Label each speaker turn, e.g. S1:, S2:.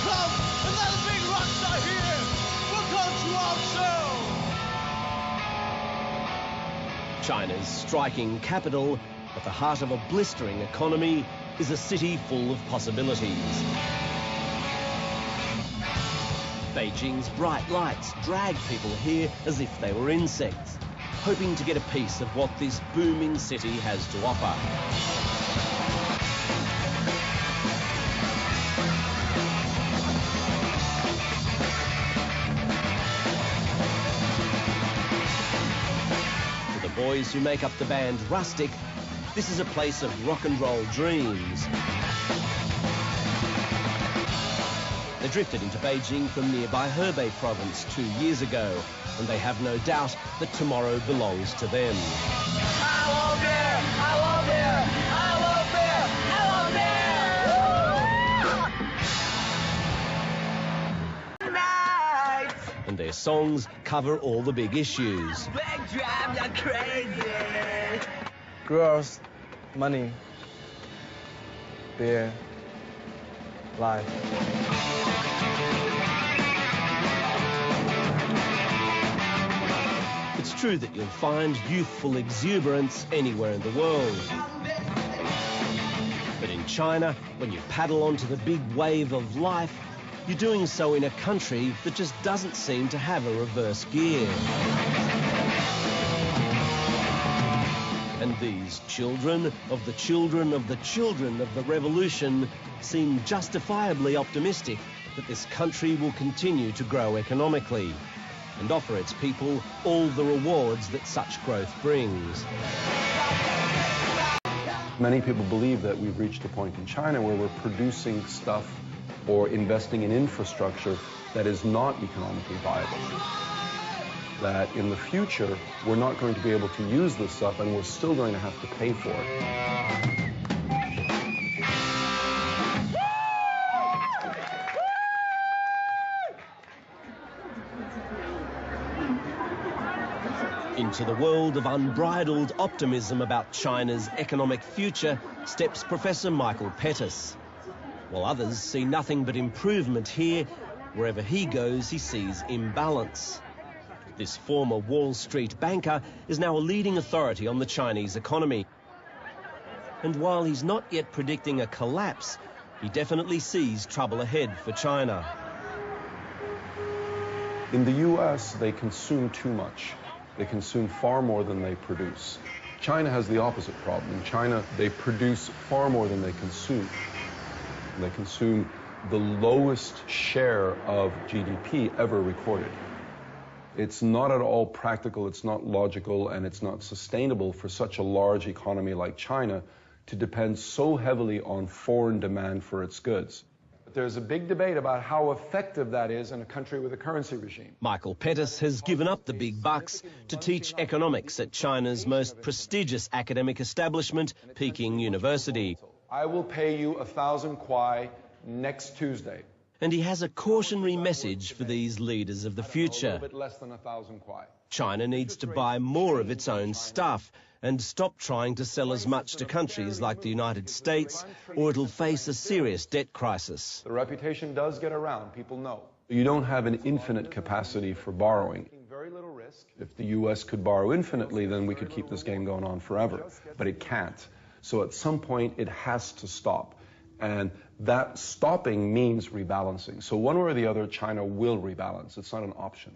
S1: come, another big rock star here. Welcome to our show.
S2: China's striking capital, at the heart of a blistering economy, is a city full of possibilities. Beijing's bright lights drag people here as if they were insects, hoping to get a piece of what this booming city has to offer. For the boys who make up the band Rustic, this is a place of rock and roll dreams. They drifted into Beijing from nearby Hebei province 2 years ago, and they have no doubt that tomorrow belongs to them.
S1: I love beer! I love beer! I love beer! I love beer! Tonight!
S2: And their songs cover all the big issues.
S1: Big drive, you're crazy!
S3: Girls, money, beer, life.
S2: It's true that you'll find youthful exuberance anywhere in the world. But in China, when you paddle onto the big wave of life, you're doing so in a country that just doesn't seem to have a reverse gear. And these children of the children of the children of the revolution seem justifiably optimistic that this country will continue to grow economically and offer its people all the rewards that such growth brings.
S4: Many people believe that we've reached a point in China where we're producing stuff or investing in infrastructure that is not economically viable. That in the future, we're not going to be able to use this stuff and we're still going to have to pay for it.
S2: Into the world of unbridled optimism about China's economic future steps Professor Michael Pettis. While others see nothing but improvement here, wherever he goes, he sees imbalance. This former Wall Street banker is now a leading authority on the Chinese economy. And while he's not yet predicting a collapse, he definitely sees trouble ahead for China.
S4: In the US, they consume too much. They consume far more than they produce. China has the opposite problem. In China, they produce far more than they consume. They consume the lowest share of GDP ever recorded. It's not at all practical, it's not logical, and it's not sustainable for such a large economy like China to depend so heavily on foreign demand for its goods.
S5: There's a big debate about how effective that is in a country with a currency regime.
S2: Michael Pettis has given up the big bucks to teach economics at China's most prestigious academic establishment, Peking University.
S5: I will pay you 1,000 kwai next Tuesday.
S2: And he has a cautionary message for these leaders of the future.
S5: A little bit less than 1,000 kwai.
S2: China needs to buy more of its own stuff and stop trying to sell as much to countries like the United States, or it'll face a serious debt crisis.
S5: The reputation does get around, people know.
S4: You don't have an infinite capacity for borrowing.
S5: Very little risk.
S4: If the US could borrow infinitely, then we could keep this game going on forever. But it can't. So at some point, it has to stop. And that stopping means rebalancing. So one way or the other, China will rebalance. It's not an option.